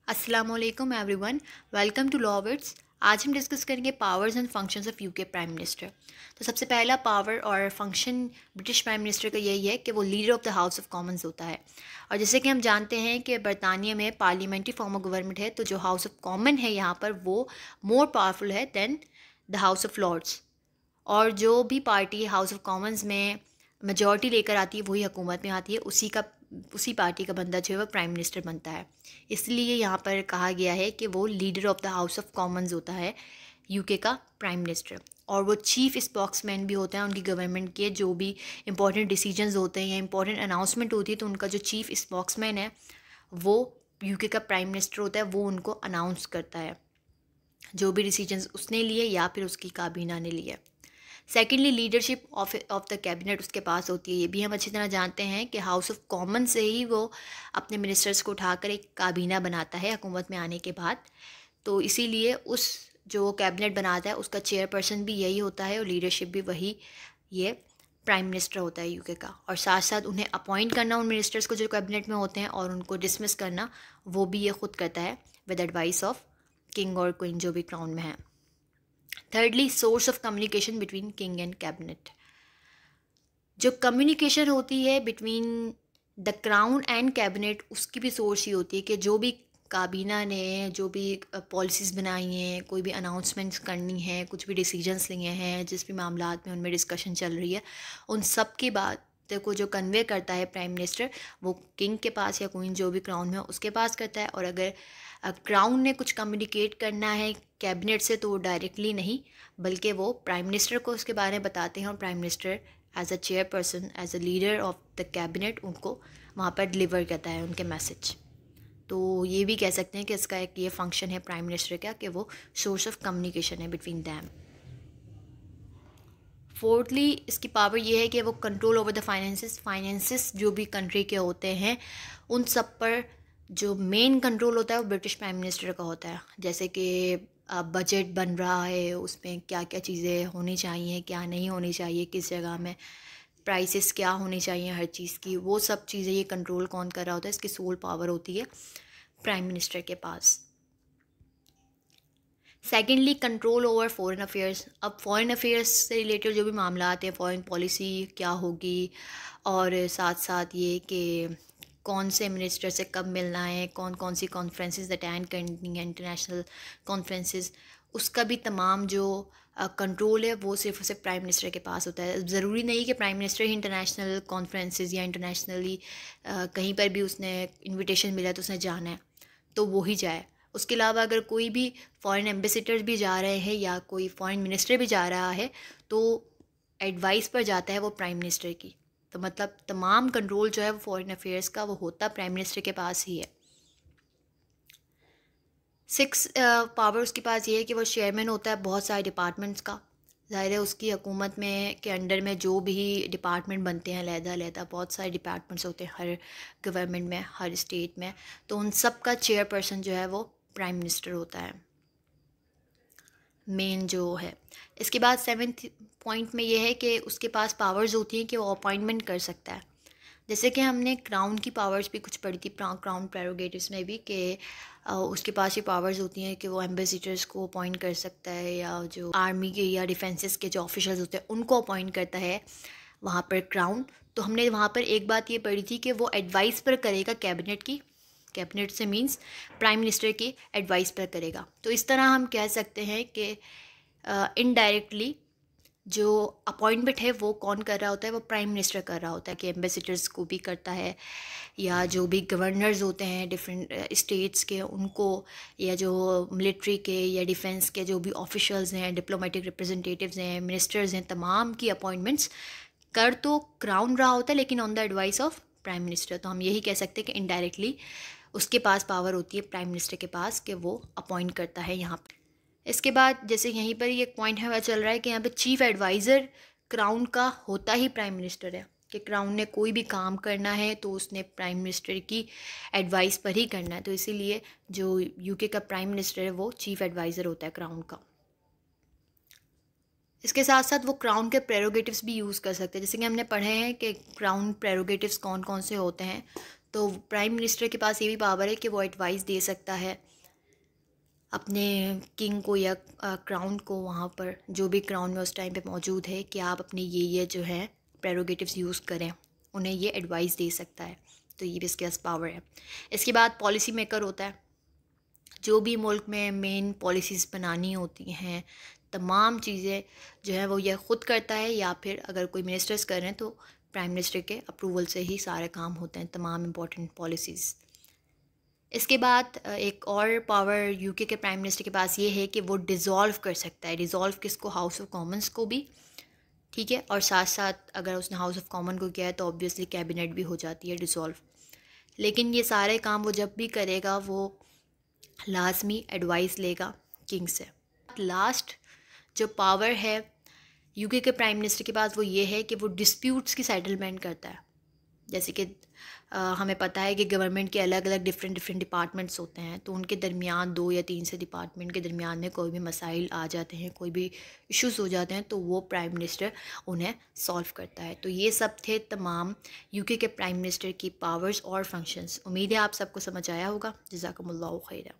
अस्सलाम वालेकुम everyone, welcome to लॉवर्ड्स। आज हम डिस्कस करेंगे powers and functions of UK prime minister. तो सबसे पहला पावर और फंक्शन ब्रिटिश प्राइम मिनिस्टर का यही है कि वो leader of the House of Commons होता है। और जैसे कि हम जानते हैं कि बरतानिया में पार्लियामेंट्री फॉर्म ऑफ गवर्नमेंट है, तो जो हाउस ऑफ कॉमन है यहाँ पर वो मोर पावरफुल है than the House of Lords. और जो भी पार्टी हाउस ऑफ कॉमन्स में मेजॉरिटी लेकर आती है वही हुकूमत में आती है, उसी पार्टी का बंदा जो है वो प्राइम मिनिस्टर बनता है। इसलिए यहाँ पर कहा गया है कि वो leader of the House of Commons होता है यूके का प्राइम मिनिस्टर। और वो चीफ स्पोक्समैन भी होता है उनकी गवर्नमेंट के। जो भी इंपॉर्टेंट डिसीजंस होते हैं या इंपॉर्टेंट अनाउंसमेंट होती है तो उनका जो चीफ स्पोक्समैन है वो यूके का प्राइम मिनिस्टर होता है, वो उनको अनाउंस करता है जो भी डिसीजंस उसने लिए या फिर उसकी काबीना ने लिए। Secondly, leadership of the cabinet उसके पास होती है। ये भी हम अच्छी तरह जानते हैं कि हाउस ऑफ कॉमन से ही वो अपने मिनिस्टर्स को उठाकर एक काबीना बनाता है हुकूमत में आने के बाद। तो इसीलिए उस जो कैबिनेट बनाता है उसका चेयरपर्सन भी यही होता है और लीडरशिप भी वही ये प्राइम मिनिस्टर होता है यूके का। और साथ साथ उन्हें अपॉइंट करना उन मिनिस्टर्स को जो कैबिनेट में होते हैं और उनको डिसमिस करना वो भी ये खुद करता है विद एडवाइस ऑफ किंग और क्वीन जो भी क्राउन में है। Thirdly, source of communication between king and cabinet. जो कम्युनिकेशन होती है between the crown and cabinet उसकी भी सोर्स ही होती है कि जो भी काबीना ने जो भी पॉलिसीज़ बनाई हैं, कोई भी अनाउंसमेंट्स करनी है, कुछ भी डिसीजंस लिए हैं, जिस भी मामलात में उनमें डिस्कशन चल रही है, उन सब की बात को जो कन्वे करता है प्राइम मिनिस्टर वो किंग के पास या क्वीन जो भी क्राउन में उसके पास करता है। और अगर क्राउन ने कुछ कम्युनिकेट करना है कैबिनेट से तो वो डायरेक्टली नहीं बल्कि वो प्राइम मिनिस्टर को उसके बारे में बताते हैं और prime minister as a chairperson as a leader of the cabinet उनको वहाँ पर डिलीवर करता है उनके मैसेज। तो ये भी कह सकते हैं कि इसका एक ये फंक्शन है प्राइम मिनिस्टर का कि वो सोर्स ऑफ कम्युनिकेशन है बिटवीन दैम। फोर्थली, इसकी पावर ये है कि वो कंट्रोल ओवर द फाइनेंसेस जो भी कंट्री के होते हैं उन सब पर जो मेन कंट्रोल होता है वो ब्रिटिश प्राइम मिनिस्टर का होता है। जैसे कि बजट बन रहा है उसमें क्या क्या चीज़ें होनी चाहिए, क्या नहीं होनी चाहिए, किस जगह में प्राइसेस क्या होनी चाहिए हर चीज़ की, वो सब चीज़ें ये कंट्रोल कौन कर रहा होता है, इसकी सोल पावर होती है प्राइम मिनिस्टर के पास। Secondly, control over foreign affairs. अब फॉरेन अफेयर्स से रिलेटेड जो भी मामला आते हैं, फॉरेन पॉलिसी क्या होगी और साथ साथ ये कि कौन से मिनिस्टर से कब मिलना है, कौन कौन सी कॉन्फ्रेंसेस अटेंड करनी है, इंटरनेशनल कॉन्फ्रेंसेस, उसका भी तमाम जो कंट्रोल है वो सिर्फ और सिर्फ प्राइम मिनिस्टर के पास होता है। ज़रूरी नहीं कि प्राइम मिनिस्टर ही इंटरनेशनल कॉन्फ्रेंसेस या इंटरनेशनली कहीं पर भी उसने इन्विटेशन मिला तो उसने जाना है तो वो ही जाए। उसके अलावा अगर कोई भी फॉरेन एम्बेसडर भी जा रहे हैं या कोई फॉरेन मिनिस्टर भी जा रहा है तो एडवाइस पर जाता है वो प्राइम मिनिस्टर की। तो मतलब तमाम कंट्रोल जो है वो फॉरेन अफेयर्स का वो होता प्राइम मिनिस्टर के पास ही है। सिक्स पावर उसके पास ये है कि वो चेयरमैन होता है बहुत सारे डिपार्टमेंट्स का। ज़ाहिर है उसकी हुकूमत में के अंडर में जो भी डिपार्टमेंट बनते हैं अलहदा बहुत सारे डिपार्टमेंट्स होते हैं हर गवर्नमेंट में, हर स्टेट में, तो उन सब का चेयरपर्सन जो है वो प्राइम मिनिस्टर होता है मेन जो है। इसके बाद सेवेंथ पॉइंट में ये है कि उसके पास पावर्स होती हैं कि वो अपॉइंटमेंट कर सकता है। जैसे कि हमने क्राउन की पावर्स भी कुछ पढ़ी थी क्राउन प्रेरोगेटिव्स में भी कि उसके पास ये पावर्स होती हैं कि वो एम्बेसडर्स को अपॉइंट कर सकता है या जो आर्मी के या डिफेंसेस के जो ऑफिसर्स होते हैं उनको अपॉइंट करता है वहाँ पर क्राउन। तो हमने वहाँ पर एक बात ये पढ़ी थी कि वो एडवाइस पर करेगा कैबिनेट की, कैबिनेट से मींस प्राइम मिनिस्टर की एडवाइस पर करेगा। तो इस तरह हम कह सकते हैं कि इनडायरेक्टली जो अपॉइंटमेंट है वो कौन कर रहा होता है, वो प्राइम मिनिस्टर कर रहा होता है कि एम्बेसडर्स को भी करता है या जो भी गवर्नर्स होते हैं डिफरेंट स्टेट्स के उनको, या जो मिलिट्री के या डिफेंस के जो भी ऑफिशियल्स हैं, डिप्लोमेटिक रिप्रेजेंटेटिव्स हैं, मिनिस्टर्स हैं, तमाम की अपॉइंटमेंट्स कर तो क्राउन रहा होता है लेकिन on the advice of prime minister. तो हम यही कह सकते हैं कि इनडायरेक्टली उसके पास पावर होती है प्राइम मिनिस्टर के पास कि वो अपॉइंट करता है यहाँ पर। इसके बाद जैसे यहीं पर ये पॉइंट है चल रहा है कि यहाँ पे चीफ एडवाइज़र क्राउन का होता ही प्राइम मिनिस्टर है कि क्राउन ने कोई भी काम करना है तो उसने प्राइम मिनिस्टर की एडवाइस पर ही करना है। तो इसीलिए जो यूके का प्राइम मिनिस्टर है वो चीफ एडवाइज़र होता है क्राउन का। इसके साथ साथ वो क्राउन के प्रेरोगेटिव्स भी यूज़ कर सकते हैं। जैसे कि हमने पढ़े हैं कि क्राउन प्रेरोगेटिव्स कौन कौन से होते हैं, तो प्राइम मिनिस्टर के पास ये भी पावर है कि वो एडवाइस दे सकता है अपने किंग को या क्राउन को, वहाँ पर जो भी क्राउन में उस टाइम पे मौजूद है, कि आप अपने ये जो है प्रेरोगेटिव्स यूज़ करें, उन्हें ये एडवाइस दे सकता है। तो ये भी इसके पास पावर है। इसके बाद पॉलिसी मेकर होता है, जो भी मुल्क में मेन पॉलिसीज़ बनानी होती हैं, तमाम चीज़ें जो है वो ये ख़ुद करता है, या फिर अगर कोई मिनिस्टर्स कर रहे हैं तो प्राइम मिनिस्टर के अप्रूवल से ही सारे काम होते हैं, तमाम इम्पोर्टेंट पॉलिसीज़। इसके बाद एक और पावर यूके के प्राइम मिनिस्टर के पास ये है कि वो डिज़ोल्व कर सकता है। डिज़ोल्व किसको? हाउस ऑफ कॉमन्स को भी, ठीक है, और साथ साथ अगर उसने हाउस ऑफ कॉमन को किया है तो ऑब्वियसली कैबिनेट भी हो जाती है डिज़ोल्व। लेकिन ये सारे काम वो जब भी करेगा वो लाजमी एडवाइस लेगा किंग से। लास्ट जो पावर है यूके के प्राइम मिनिस्टर के पास वो ये है कि वो डिस्प्यूट्स की सेटलमेंट करता है। जैसे कि हमें पता है कि गवर्नमेंट के अलग अलग डिफरेंट डिपार्टमेंट्स होते हैं, तो उनके दरमियान 2 या 3 से डिपार्टमेंट के दरमियान में कोई भी मसाइल आ जाते हैं, कोई भी इश्यूज़ हो जाते हैं, तो वो प्राइम मिनिस्टर उन्हें सॉल्व करता है। तो ये सब थे तमाम यूके के प्राइम मिनिस्टर की पावर्स और फंक्शंस। उम्मीद है आप सबको समझ आया होगा। जज़ाकुमुल्लाहु खैरा।